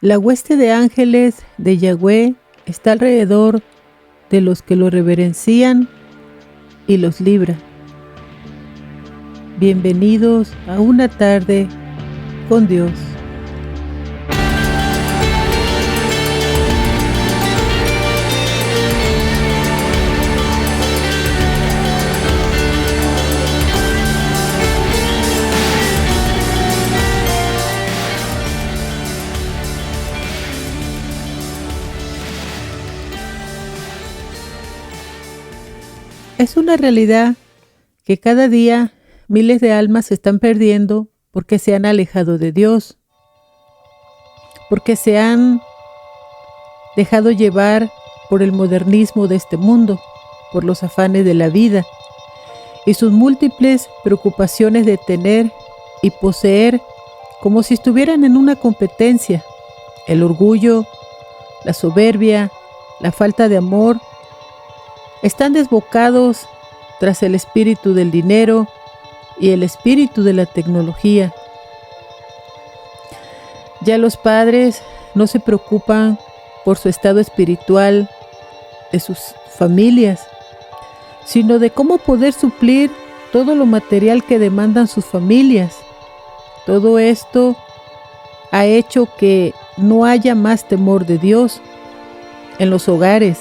La hueste de ángeles de Yahweh está alrededor de los que lo reverencian y los libra. Bienvenidos a una tarde con Dios. Es una realidad que cada día miles de almas se están perdiendo porque se han alejado de Dios, porque se han dejado llevar por el modernismo de este mundo, por los afanes de la vida y sus múltiples preocupaciones de tener y poseer como si estuvieran en una competencia. El orgullo, la soberbia, la falta de amor están desbocados tras el espíritu del dinero y el espíritu de la tecnología. Ya los padres no se preocupan por su estado espiritual de sus familias, sino de cómo poder suplir todo lo material que demandan sus familias. Todo esto ha hecho que no haya más temor de Dios en los hogares,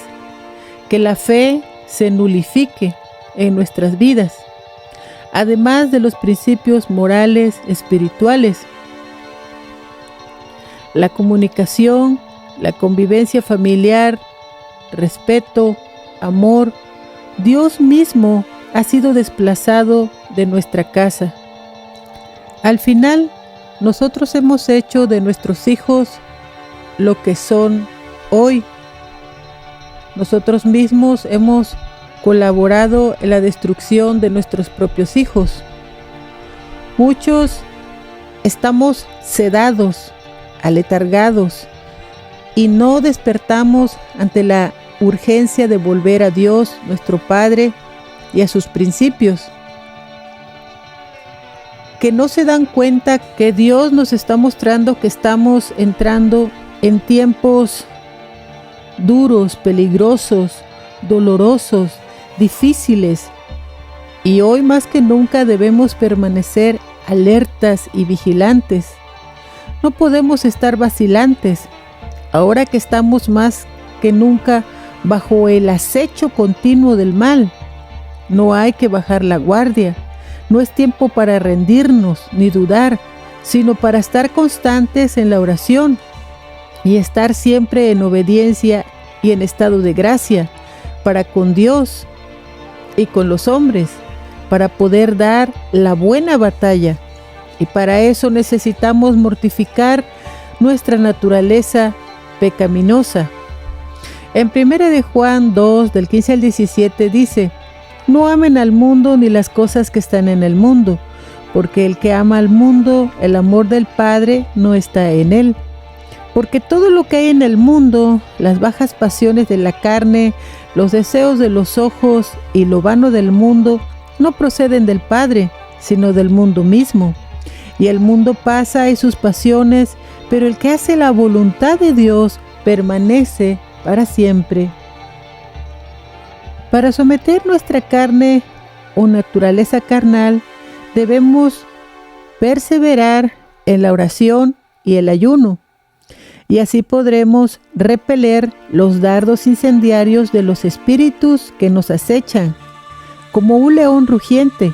que la fe se nulifique en nuestras vidas, además de los principios morales, espirituales. La comunicación, la convivencia familiar, respeto, amor, Dios mismo ha sido desplazado de nuestra casa. Al final, nosotros hemos hecho de nuestros hijos lo que son hoy. Nosotros mismos hemos colaborado en la destrucción de nuestros propios hijos. Muchos estamos sedados, aletargados y no despertamos ante la urgencia de volver a Dios, nuestro Padre, y a sus principios. Que no se dan cuenta que Dios nos está mostrando que estamos entrando en tiempos duros, peligrosos, dolorosos, difíciles, y hoy más que nunca debemos permanecer alertas y vigilantes. No podemos estar vacilantes, ahora que estamos más que nunca bajo el acecho continuo del mal. No hay que bajar la guardia, no es tiempo para rendirnos ni dudar, sino para estar constantes en la oración y estar siempre en obediencia y en estado de gracia para con Dios y con los hombres, para poder dar la buena batalla. Y para eso necesitamos mortificar nuestra naturaleza pecaminosa. En 1 de Juan 2, del 15 al 17 dice: no amen al mundo ni las cosas que están en el mundo, porque el que ama al mundo, el amor del Padre no está en él. Porque todo lo que hay en el mundo, las bajas pasiones de la carne, los deseos de los ojos y lo vano del mundo, no proceden del Padre, sino del mundo mismo. Y el mundo pasa y sus pasiones, pero el que hace la voluntad de Dios permanece para siempre. Para someter nuestra carne o naturaleza carnal, debemos perseverar en la oración y el ayuno. Y así podremos repeler los dardos incendiarios de los espíritus que nos acechan, como un león rugiente,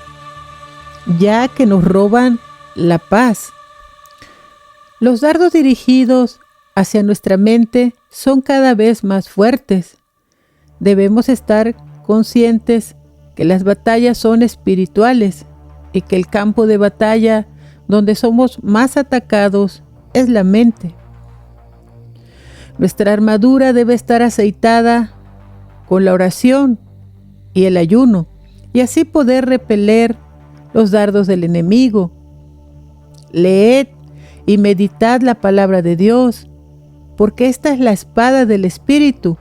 ya que nos roban la paz. Los dardos dirigidos hacia nuestra mente son cada vez más fuertes. Debemos estar conscientes que las batallas son espirituales y que el campo de batalla donde somos más atacados es la mente. Nuestra armadura debe estar aceitada con la oración y el ayuno, y así poder repeler los dardos del enemigo. Leed y meditad la palabra de Dios, porque esta es la espada del Espíritu,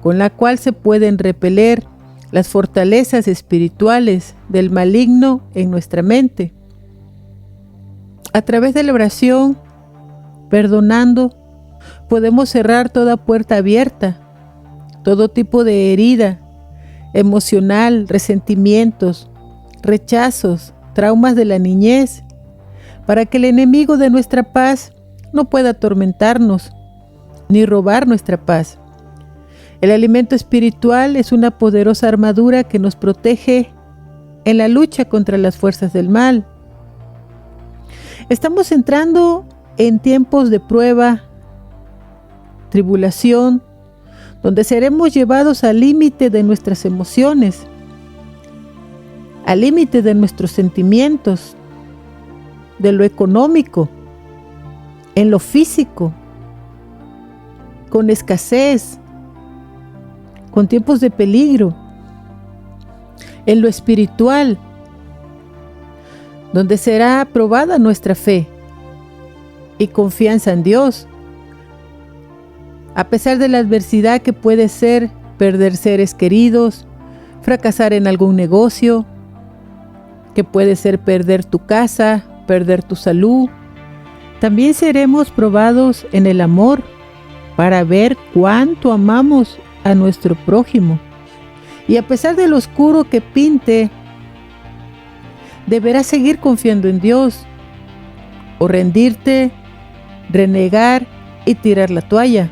con la cual se pueden repeler las fortalezas espirituales del maligno en nuestra mente. A través de la oración, perdonando, podemos cerrar toda puerta abierta, todo tipo de herida emocional, resentimientos, rechazos, traumas de la niñez, para que el enemigo de nuestra paz no pueda atormentarnos ni robar nuestra paz. El alimento espiritual es una poderosa armadura que nos protege en la lucha contra las fuerzas del mal. Estamos entrando en tiempos de prueba, tribulación, donde seremos llevados al límite de nuestras emociones, al límite de nuestros sentimientos, de lo económico, en lo físico, con escasez, con tiempos de peligro, en lo espiritual, donde será probada nuestra fe y confianza en Dios, a pesar de la adversidad que puede ser perder seres queridos, fracasar en algún negocio, que puede ser perder tu casa, perder tu salud. También seremos probados en el amor para ver cuánto amamos a nuestro prójimo. Y a pesar de lo oscuro que pinte, deberás seguir confiando en Dios o rendirte, renegar y tirar la toalla.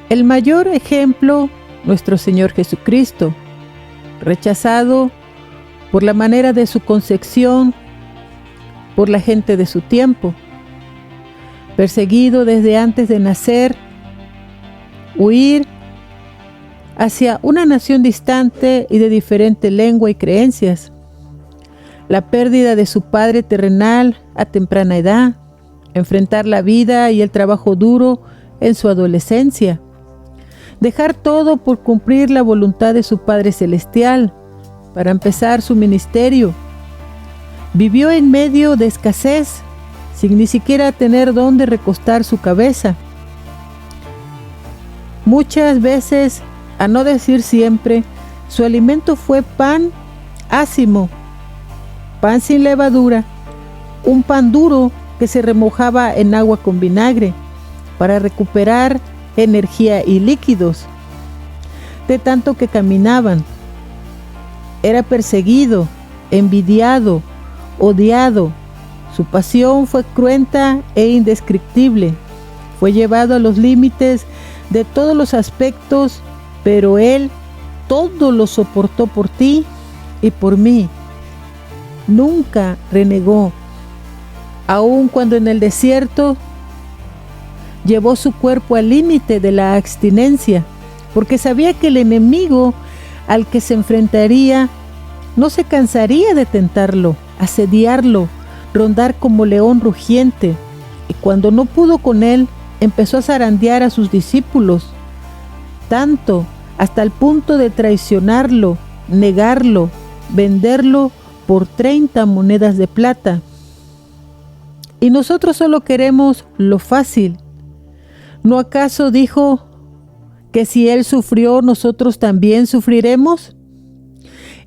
El mayor ejemplo, nuestro Señor Jesucristo, rechazado por la manera de su concepción, por la gente de su tiempo, perseguido desde antes de nacer, huir hacia una nación distante y de diferente lengua y creencias, la pérdida de su padre terrenal a temprana edad, enfrentar la vida y el trabajo duro en su adolescencia, dejar todo por cumplir la voluntad de su Padre Celestial para empezar su ministerio. Vivió en medio de escasez, sin ni siquiera tener dónde recostar su cabeza. Muchas veces, a no decir siempre, su alimento fue pan ácimo, pan sin levadura, un pan duro que se remojaba en agua con vinagre para recuperar energía y líquidos, de tanto que caminaban. Era perseguido, envidiado, odiado. Su pasión fue cruenta e indescriptible. Fue llevado a los límites de todos los aspectos, pero Él todo lo soportó por ti y por mí. Nunca renegó, aun cuando en el desierto llevó su cuerpo al límite de la abstinencia, porque sabía que el enemigo al que se enfrentaría no se cansaría de tentarlo, asediarlo, rondar como león rugiente. Y cuando no pudo con él, empezó a zarandear a sus discípulos, tanto hasta el punto de traicionarlo, negarlo, venderlo por 30 monedas de plata. Y nosotros solo queremos lo fácil. ¿No acaso dijo que si Él sufrió, nosotros también sufriremos?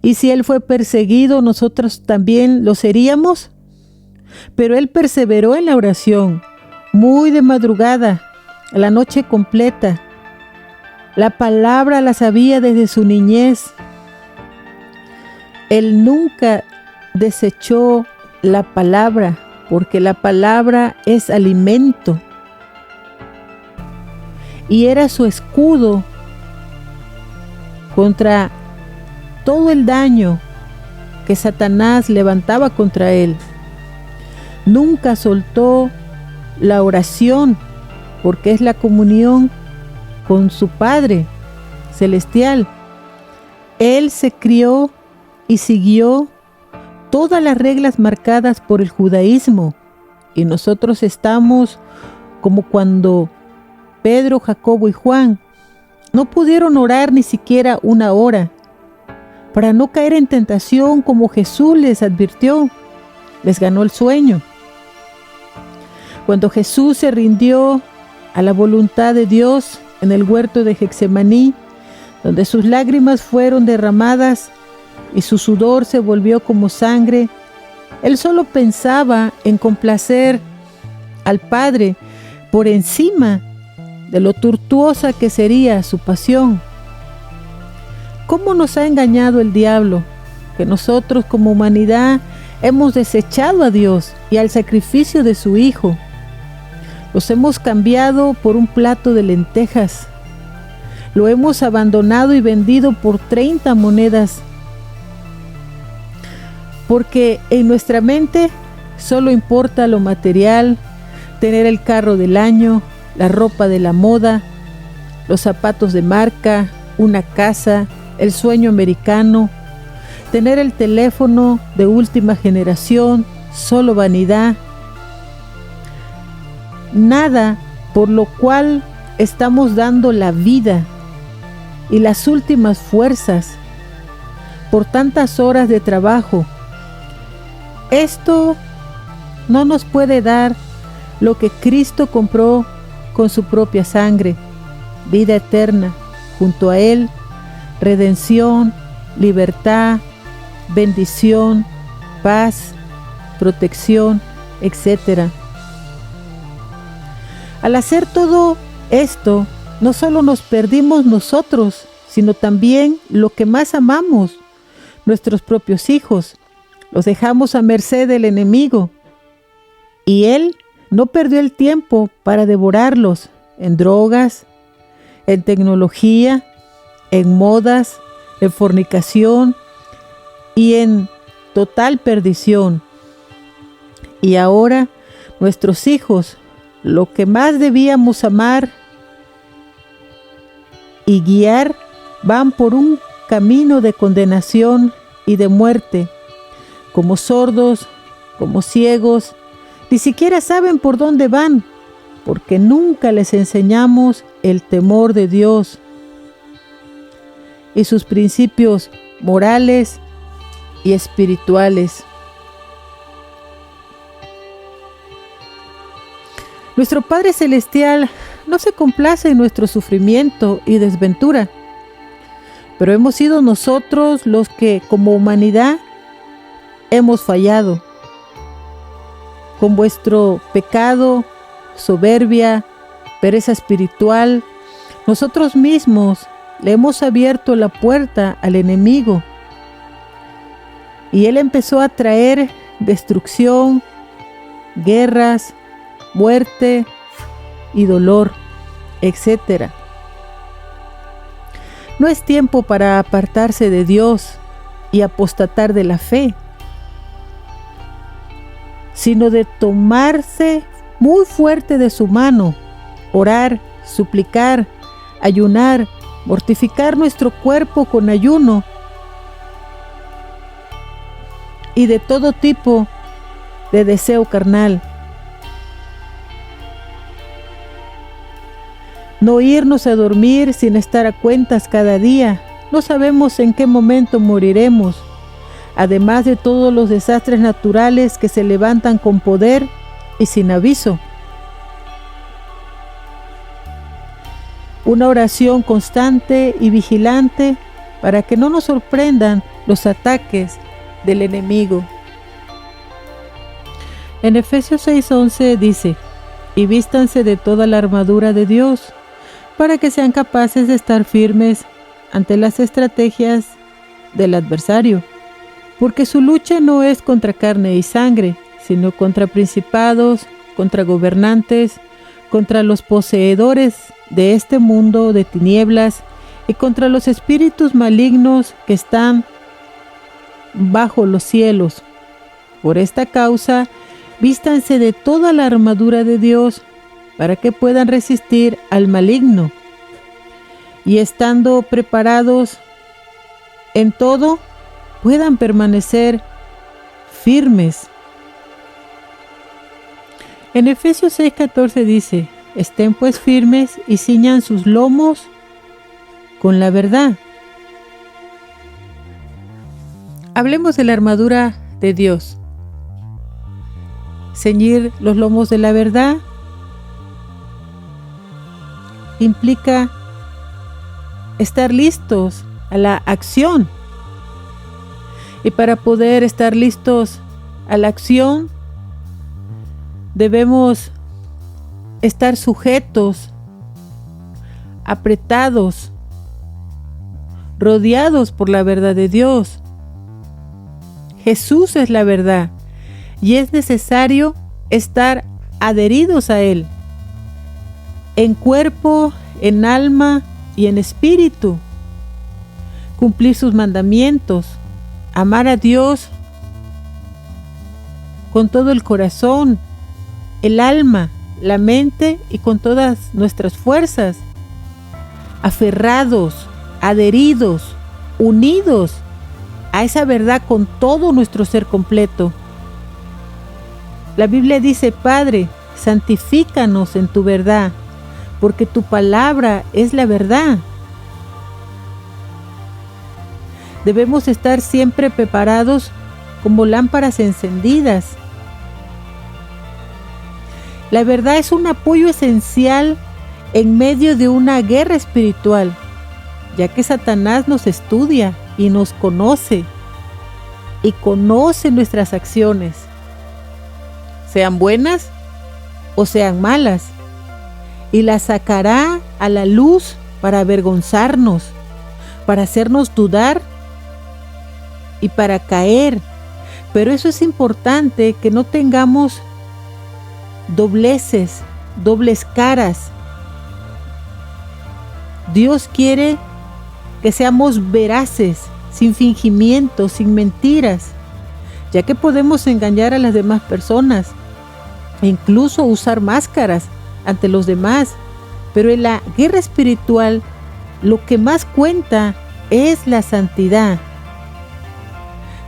¿Y si Él fue perseguido, nosotros también lo seríamos? Pero Él perseveró en la oración, muy de madrugada, la noche completa. La palabra la sabía desde su niñez. Él nunca desechó la palabra, porque la palabra es alimento. Y era su escudo contra todo el daño que Satanás levantaba contra él. Nunca soltó la oración, porque es la comunión con su Padre Celestial. Él se crió y siguió todas las reglas marcadas por el judaísmo, y nosotros estamos como cuando Pedro, Jacobo y Juan no pudieron orar ni siquiera una hora para no caer en tentación, como Jesús les advirtió. Les ganó el sueño. Cuando Jesús se rindió a la voluntad de Dios en el huerto de Getsemaní, donde sus lágrimas fueron derramadas y su sudor se volvió como sangre, Él solo pensaba en complacer al Padre por encima de lo tortuosa que sería su pasión. ¿Cómo nos ha engañado el diablo? Que nosotros como humanidad hemos desechado a Dios y al sacrificio de su Hijo. Los hemos cambiado por un plato de lentejas. Lo hemos abandonado y vendido por 30 monedas. Porque en nuestra mente solo importa lo material, tener el carro del año, la ropa de la moda, los zapatos de marca, una casa, el sueño americano, tener el teléfono de última generación, solo vanidad. Nada por lo cual estamos dando la vida y las últimas fuerzas por tantas horas de trabajo. Esto no nos puede dar lo que Cristo compró con su propia sangre: vida eterna, junto a Él, redención, libertad, bendición, paz, protección, etc. Al hacer todo esto, no solo nos perdimos nosotros, sino también lo que más amamos, nuestros propios hijos. Los dejamos a merced del enemigo. Y él no perdió el tiempo para devorarlos en drogas, en tecnología, en modas, en fornicación y en total perdición. Y ahora nuestros hijos, lo que más debíamos amar y guiar, van por un camino de condenación y de muerte, como sordos, como ciegos. Ni siquiera saben por dónde van, porque nunca les enseñamos el temor de Dios y sus principios morales y espirituales. Nuestro Padre Celestial no se complace en nuestro sufrimiento y desventura, pero hemos sido nosotros los que, como humanidad, hemos fallado. Con vuestro pecado, soberbia, pereza espiritual, nosotros mismos le hemos abierto la puerta al enemigo. Y él empezó a traer destrucción, guerras, muerte y dolor, etc. No es tiempo para apartarse de Dios y apostatar de la fe, sino de tomarse muy fuerte de su mano, orar, suplicar, ayunar, mortificar nuestro cuerpo con ayuno y de todo tipo de deseo carnal. No irnos a dormir sin estar a cuentas cada día. No sabemos en qué momento moriremos, además de todos los desastres naturales que se levantan con poder y sin aviso. Una oración constante y vigilante para que no nos sorprendan los ataques del enemigo. En Efesios 6:11 dice: y vístanse de toda la armadura de Dios, para que sean capaces de estar firmes ante las estrategias del adversario, porque su lucha no es contra carne y sangre, sino contra principados, contra gobernantes, contra los poseedores de este mundo de tinieblas y contra los espíritus malignos que están bajo los cielos. Por esta causa, vístanse de toda la armadura de Dios, para que puedan resistir al maligno, y estando preparados en todo, puedan permanecer firmes. En Efesios 6:14 dice: estén pues firmes y ciñan sus lomos con la verdad. Hablemos de la armadura de Dios. Ceñir los lomos de la verdad implica estar listos a la acción. Y para poder estar listos a la acción, debemos estar sujetos, apretados, rodeados por la verdad de Dios. Jesús es la verdad y es necesario estar adheridos a Él, en cuerpo, en alma y en espíritu. Cumplir sus mandamientos, amar a Dios con todo el corazón, el alma, la mente y con todas nuestras fuerzas, aferrados, adheridos, unidos a esa verdad con todo nuestro ser completo. La Biblia dice: Padre, santifícanos en tu verdad, porque tu palabra es la verdad. Debemos estar siempre preparados como lámparas encendidas. La verdad es un apoyo esencial en medio de una guerra espiritual, ya que Satanás nos estudia y nos conoce, y conoce nuestras acciones, sean buenas o sean malas, y las sacará a la luz para avergonzarnos, para hacernos dudar y para caer. Pero eso es importante, que no tengamos dobleces, dobles caras. Dios quiere que seamos veraces, sin fingimiento, sin mentiras, ya que podemos engañar a las demás personas e incluso usar máscaras ante los demás. Pero en la guerra espiritual lo que más cuenta es la santidad.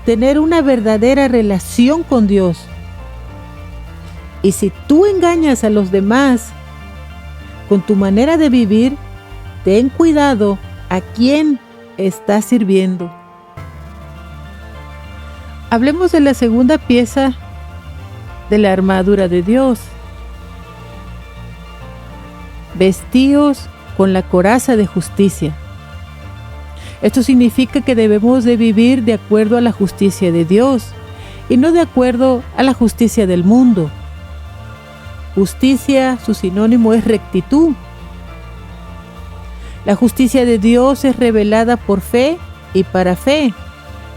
Tener una verdadera relación con Dios. Y si tú engañas a los demás con tu manera de vivir, ten cuidado a quién estás sirviendo. Hablemos de la segunda pieza de la armadura de Dios. Vestíos con la coraza de justicia. Esto significa que debemos de vivir de acuerdo a la justicia de Dios y no de acuerdo a la justicia del mundo. Justicia, su sinónimo es rectitud. La justicia de Dios es revelada por fe y para fe.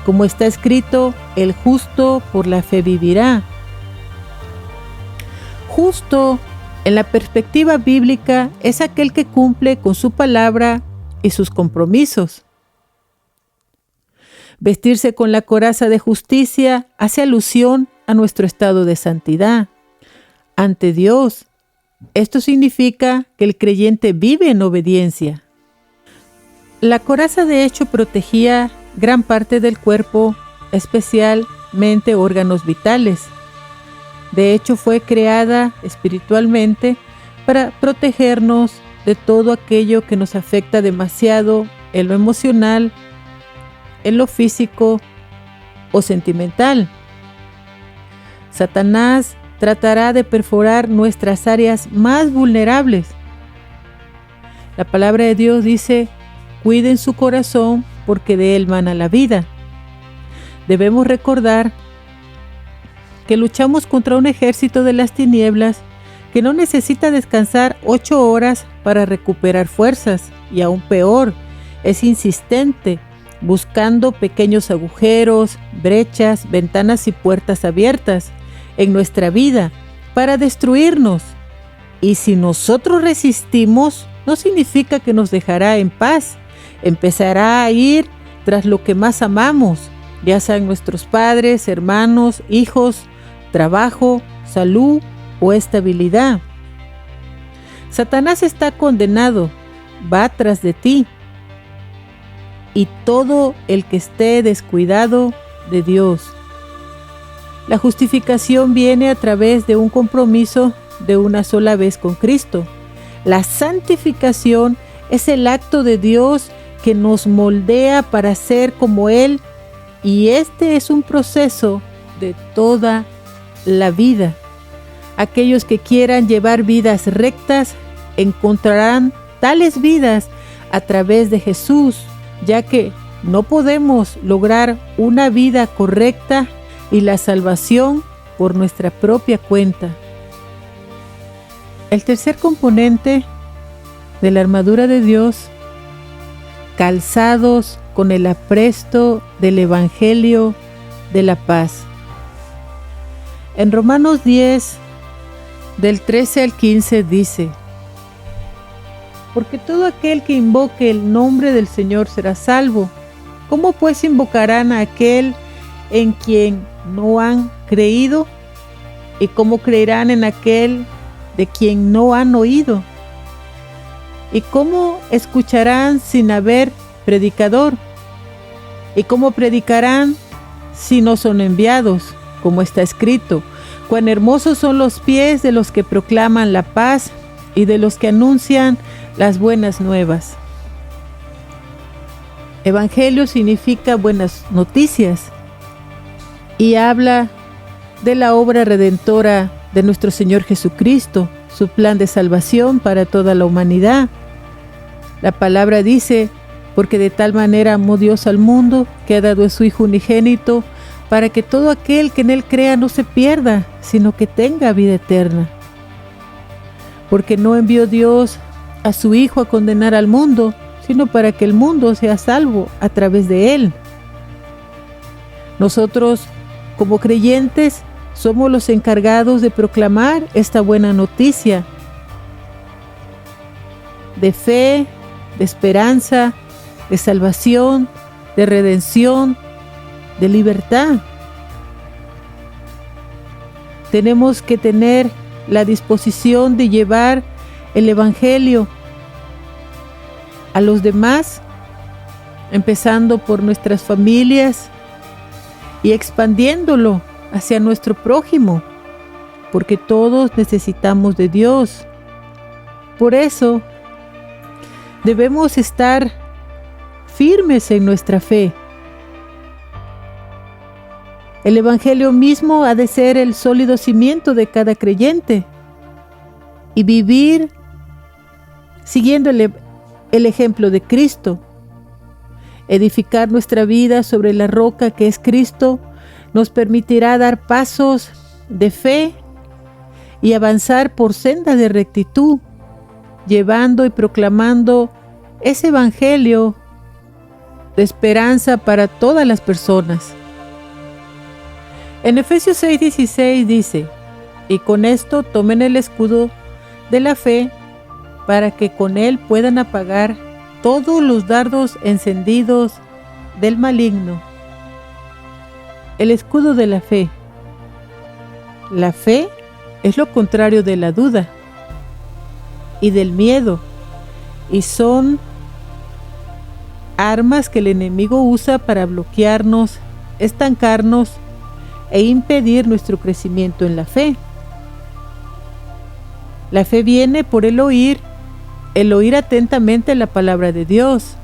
Como está escrito: el justo por la fe vivirá. Justo, en la perspectiva bíblica, es aquel que cumple con su palabra y sus compromisos. Vestirse con la coraza de justicia hace alusión a nuestro estado de santidad ante Dios. Esto significa que el creyente vive en obediencia. La coraza de hecho protegía gran parte del cuerpo, especialmente órganos vitales. De hecho, fue creada espiritualmente para protegernos de todo aquello que nos afecta demasiado en lo emocional, en lo físico o sentimental. Satanás tratará de perforar nuestras áreas más vulnerables. La palabra de Dios dice: cuiden su corazón, porque de él mana la vida. Debemos recordar que luchamos contra un ejército de las tinieblas que no necesita descansar 8 horas para recuperar fuerzas, y aún peor, es insistente, buscando pequeños agujeros, brechas, ventanas y puertas abiertas en nuestra vida para destruirnos. Y si nosotros resistimos, no significa que nos dejará en paz. Empezará a ir tras lo que más amamos, ya sean nuestros padres, hermanos, hijos, trabajo, salud o estabilidad. Satanás está condenado, va tras de ti. Y todo el que esté descuidado de Dios. La justificación viene a través de un compromiso de una sola vez con Cristo. La santificación es el acto de Dios que nos moldea para ser como Él, y este es un proceso de toda la vida. Aquellos que quieran llevar vidas rectas encontrarán tales vidas a través de Jesús, ya que no podemos lograr una vida correcta y la salvación por nuestra propia cuenta. El tercer componente de la armadura de Dios, calzados con el apresto del Evangelio de la paz. En Romanos 10, del 13 al 15 dice: porque todo aquel que invoque el nombre del Señor será salvo. ¿Cómo pues invocarán a aquel en quien no han creído? ¿Y cómo creerán en aquel de quien no han oído? ¿Y cómo escucharán sin haber predicador? ¿Y cómo predicarán si no son enviados? Como está escrito: cuán hermosos son los pies de los que proclaman la paz y de los que anuncian las buenas nuevas. Evangelio significa buenas noticias y habla de la obra redentora de nuestro Señor Jesucristo, su plan de salvación para toda la humanidad. La palabra dice: porque de tal manera amó Dios al mundo, que ha dado a su Hijo unigénito, para que todo aquel que en Él crea no se pierda, sino que tenga vida eterna. Porque no envió Dios a su Hijo a condenar al mundo, sino para que el mundo sea salvo a través de Él. Nosotros, como creyentes, somos los encargados de proclamar esta buena noticia de fe, de esperanza, de salvación, de redención, de libertad. Tenemos que tener la disposición de llevar el Evangelio a los demás, empezando por nuestras familias y expandiéndolo hacia nuestro prójimo, porque todos necesitamos de Dios. Por eso debemos estar firmes en nuestra fe. El Evangelio mismo ha de ser el sólido cimiento de cada creyente y vivir siguiendo el ejemplo de Cristo. Edificar nuestra vida sobre la roca que es Cristo nos permitirá dar pasos de fe y avanzar por senda de rectitud, llevando y proclamando ese Evangelio de esperanza para todas las personas. En Efesios 6:16 dice: y con esto tomen el escudo de la fe, para que con él puedan apagar todos los dardos encendidos del maligno. El escudo de la fe. La fe es lo contrario de la duda y del miedo, y son armas que el enemigo usa para bloquearnos, estancarnos e impedir nuestro crecimiento en la fe. La fe viene por el oír atentamente la palabra de Dios.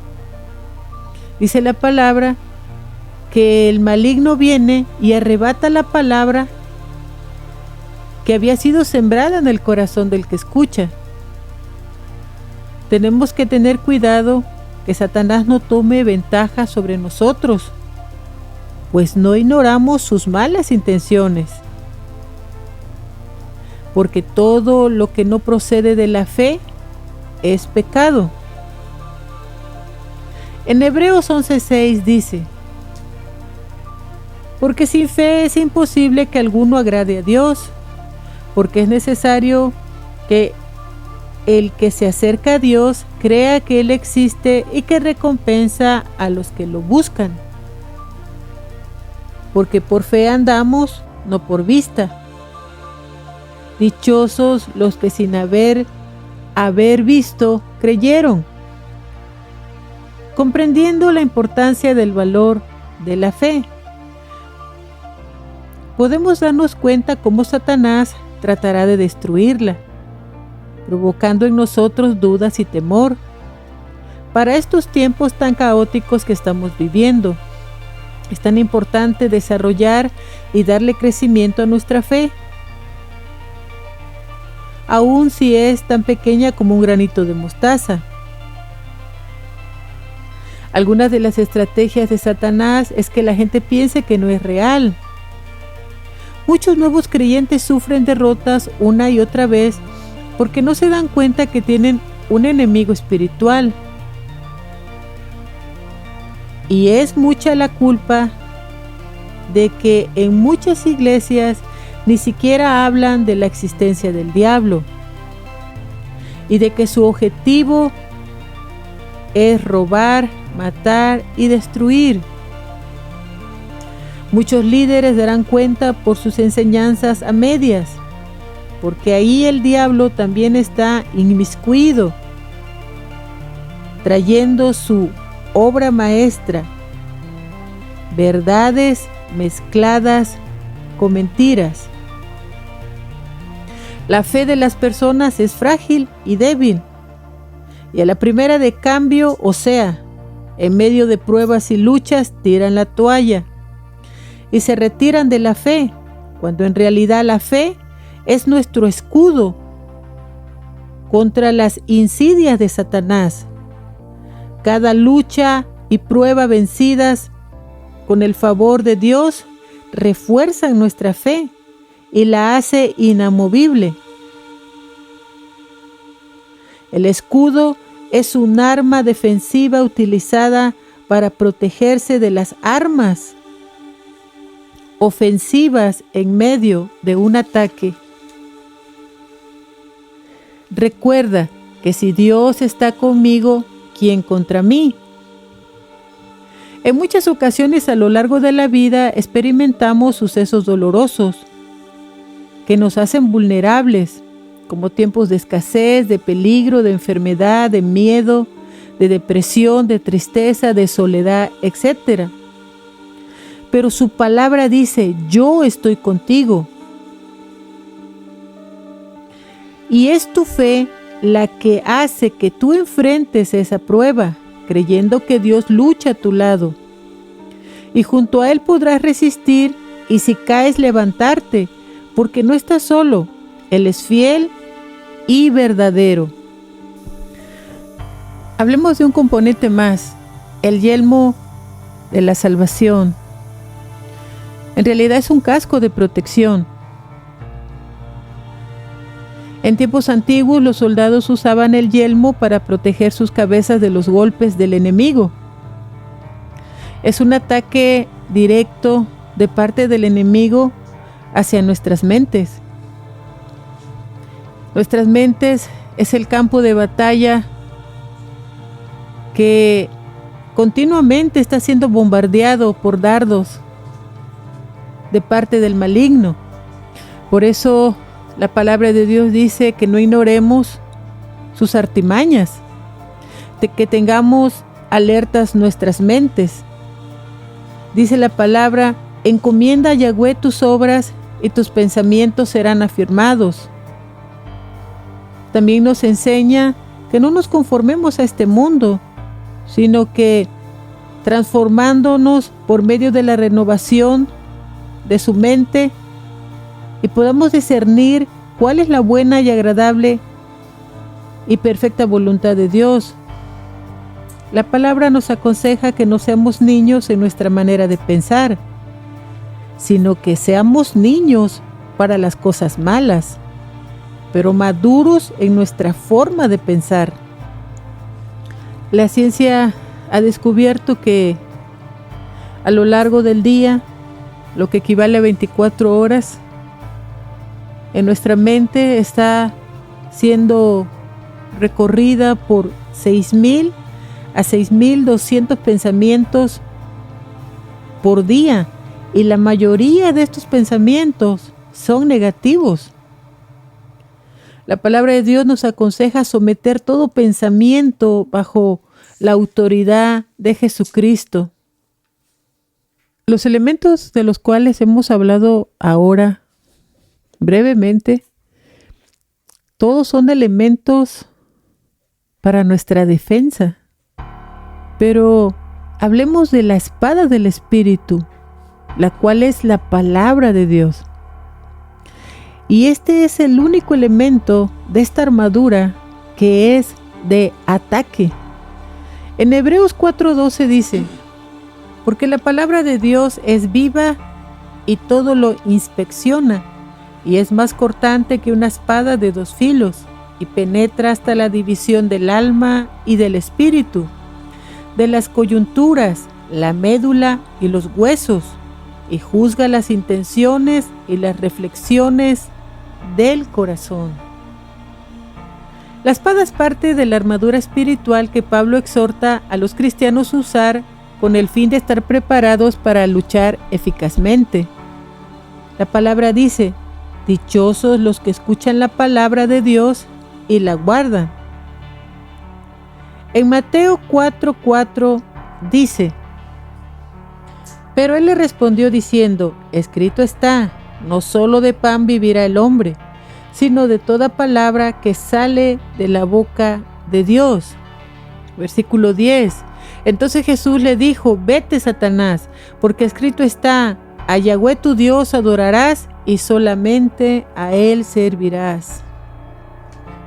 Dice la palabra que el maligno viene y arrebata la palabra que había sido sembrada en el corazón del que escucha. Tenemos que tener cuidado que Satanás no tome ventaja sobre nosotros, pues no ignoramos sus malas intenciones. Porque todo lo que no procede de la fe es pecado. En Hebreos 11:6 dice: porque sin fe es imposible que alguno agrade a Dios, porque es necesario que el que se acerca a Dios crea que Él existe y que recompensa a los que lo buscan. Porque por fe andamos, no por vista. Dichosos los que sin haber visto creyeron. Comprendiendo la importancia del valor de la fe, podemos darnos cuenta cómo Satanás tratará de destruirla, provocando en nosotros dudas y temor. Para estos tiempos tan caóticos que estamos viviendo, es tan importante desarrollar y darle crecimiento a nuestra fe, aun si es tan pequeña como un granito de mostaza. Algunas de las estrategias de Satanás es que la gente piense que no es real. Muchos nuevos creyentes sufren derrotas una y otra vez porque no se dan cuenta que tienen un enemigo espiritual. Y es mucha la culpa de que en muchas iglesias ni siquiera hablan de la existencia del diablo y de que su objetivo es robar, matar y destruir. Muchos líderes darán cuenta por sus enseñanzas a medias, porque ahí el diablo también está inmiscuido, trayendo su obra maestra, verdades mezcladas con mentiras. La fe de las personas es frágil y débil, y a la primera de cambio, o sea, en medio de pruebas y luchas, tiran la toalla y se retiran de la fe, cuando en realidad la fe es nuestro escudo contra las insidias de Satanás. Cada lucha y prueba vencidas con el favor de Dios refuerzan nuestra fe y la hace inamovible. El escudo es un arma defensiva utilizada para protegerse de las armas ofensivas en medio de un ataque. Recuerda que si Dios está conmigo, ¿quién contra mí? En muchas ocasiones a lo largo de la vida experimentamos sucesos dolorosos que nos hacen vulnerables, como tiempos de escasez, de peligro, de enfermedad, de miedo, de depresión, de tristeza, de soledad, etc. Pero su palabra dice: yo estoy contigo. Y es tu fe la que hace que tú enfrentes esa prueba, creyendo que Dios lucha a tu lado. Y junto a Él podrás resistir, y si caes, levantarte, porque no estás solo. Él es fiel y verdadero. Hablemos de un componente más, el yelmo de la salvación. En realidad es un casco de protección. En tiempos antiguos los soldados usaban el yelmo para proteger sus cabezas de los golpes del enemigo. Es un ataque directo de parte del enemigo hacia nuestras mentes. Nuestras mentes es el campo de batalla que continuamente está siendo bombardeado por dardos de parte del maligno. Por eso la palabra de Dios dice que no ignoremos sus artimañas, de que tengamos alertas nuestras mentes. Dice la palabra: encomienda a Yahweh tus obras y tus pensamientos serán afirmados. También nos enseña que no nos conformemos a este mundo, sino que transformándonos por medio de la renovación de su mente, y podamos discernir cuál es la buena y agradable y perfecta voluntad de Dios. La palabra nos aconseja que no seamos niños en nuestra manera de pensar, sino que seamos niños para las cosas malas, pero maduros en nuestra forma de pensar. La ciencia ha descubierto que a lo largo del día, lo que equivale a 24 horas, en nuestra mente está siendo recorrida por 6,000 a 6,200 pensamientos por día, y la mayoría de estos pensamientos son negativos. La palabra de Dios nos aconseja someter todo pensamiento bajo la autoridad de Jesucristo. Los elementos de los cuales hemos hablado ahora brevemente, todos son elementos para nuestra defensa. Pero hablemos de la espada del Espíritu, la cual es la palabra de Dios. Y este es el único elemento de esta armadura que es de ataque. En Hebreos 4:12 dice: porque la palabra de Dios es viva y todo lo inspecciona, y es más cortante que una espada de 2 filos, y penetra hasta la división del alma y del espíritu, de las coyunturas, la médula y los huesos, y juzga las intenciones y las reflexiones del corazón. La espada es parte de la armadura espiritual que Pablo exhorta a los cristianos a usar con el fin de estar preparados para luchar eficazmente. La palabra dice: dichosos los que escuchan la palabra de Dios y la guardan. En Mateo 4:4 dice: pero él le respondió diciendo: escrito está, no solo de pan vivirá el hombre, sino de toda palabra que sale de la boca de Dios. Versículo 10. Entonces Jesús le dijo: vete, Satanás, porque escrito está, a Yahweh tu Dios adorarás y solamente a Él servirás.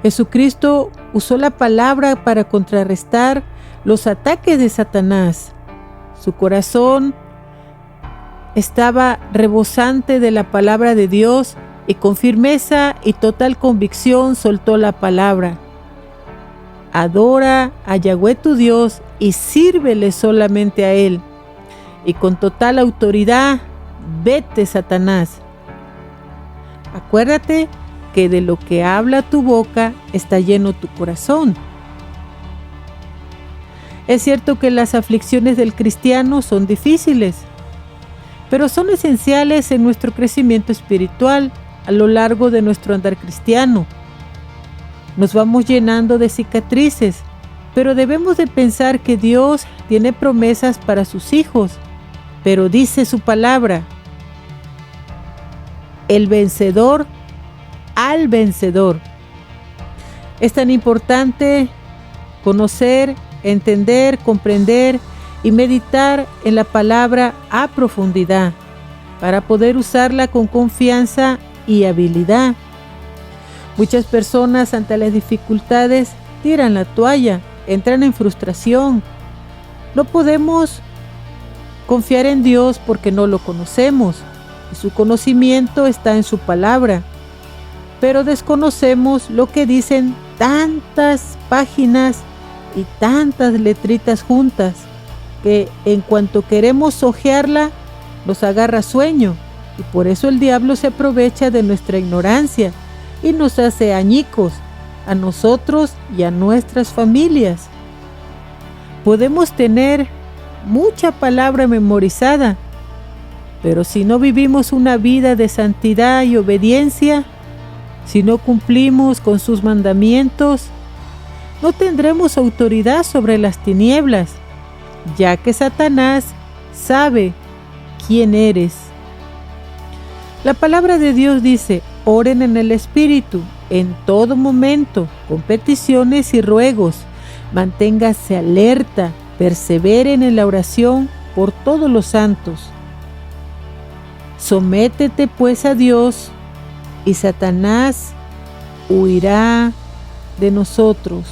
Jesucristo usó la palabra para contrarrestar los ataques de Satanás. Su corazón estaba rebosante de la palabra de Dios y con firmeza y total convicción soltó la palabra. Adora a Yahweh tu Dios y sírvele solamente a Él. Y con total autoridad, vete, Satanás. Acuérdate que de lo que habla tu boca está lleno tu corazón. Es cierto que las aflicciones del cristiano son difíciles, pero son esenciales en nuestro crecimiento espiritual a lo largo de nuestro andar cristiano. Nos vamos llenando de cicatrices, pero debemos de pensar que Dios tiene promesas para sus hijos, pero dice su palabra: el vencedor al vencedor. Es tan importante conocer, entender, comprender y meditar en la palabra a profundidad para poder usarla con confianza y habilidad. Muchas personas ante las dificultades tiran la toalla, entran en frustración. No podemos confiar en Dios porque no lo conocemos y su conocimiento está en su palabra, pero desconocemos lo que dicen tantas páginas y tantas letritas juntas que en cuanto queremos hojearla nos agarra sueño, y por eso el diablo se aprovecha de nuestra ignorancia y nos hace añicos a nosotros y a nuestras familias. Podemos tener mucha palabra memorizada, pero si no vivimos una vida de santidad y obediencia, si no cumplimos con sus mandamientos, no tendremos autoridad sobre las tinieblas, ya que Satanás sabe quién eres. La palabra de Dios dice: oren en el Espíritu en todo momento, con peticiones y ruegos. Manténgase alerta, perseveren en la oración por todos los santos. Sométete pues a Dios y Satanás huirá de nosotros.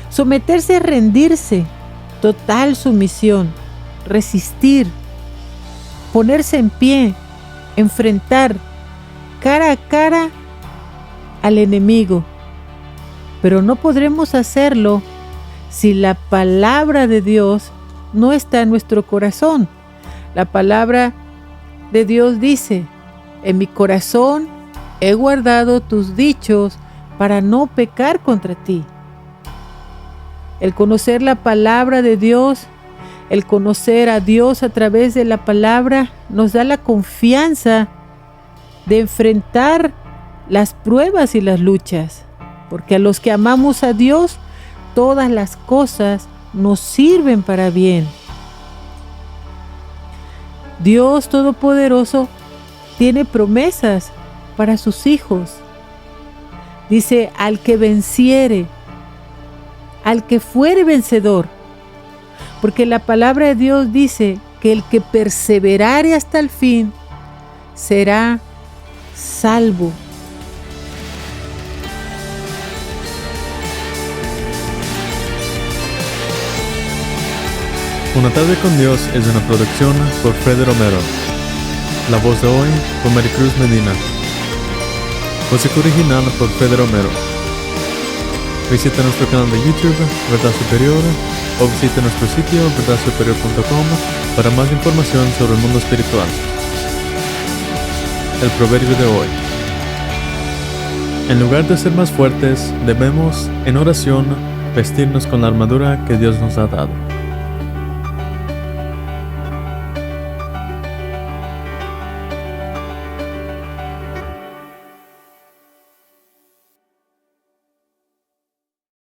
Someterse es rendirse, total sumisión, resistir, ponerse en pie, enfrentar cara a cara al enemigo. Pero no podremos hacerlo si la palabra de Dios no está en nuestro corazón. La palabra de Dios dice: en mi corazón he guardado tus dichos para no pecar contra ti. El conocer la palabra de Dios, el conocer a Dios a través de la palabra, nos da la confianza de enfrentar las pruebas y las luchas, porque a los que amamos a Dios, todas las cosas nos sirven para bien. Dios Todopoderoso tiene promesas para sus hijos. Dice: al que venciere, al que fuere vencedor, porque la palabra de Dios dice que el que perseverare hasta el fin será salvo. Una tarde con Dios es una producción por Freddy Romero. La voz de hoy por Maricruz Medina. Música original por Freddy Romero. Visita nuestro canal de YouTube, Verdad Superior, o visita nuestro sitio, verdadsuperior.com, para más información sobre el mundo espiritual. El proverbio de hoy. En lugar de ser más fuertes, debemos, en oración, vestirnos con la armadura que Dios nos ha dado.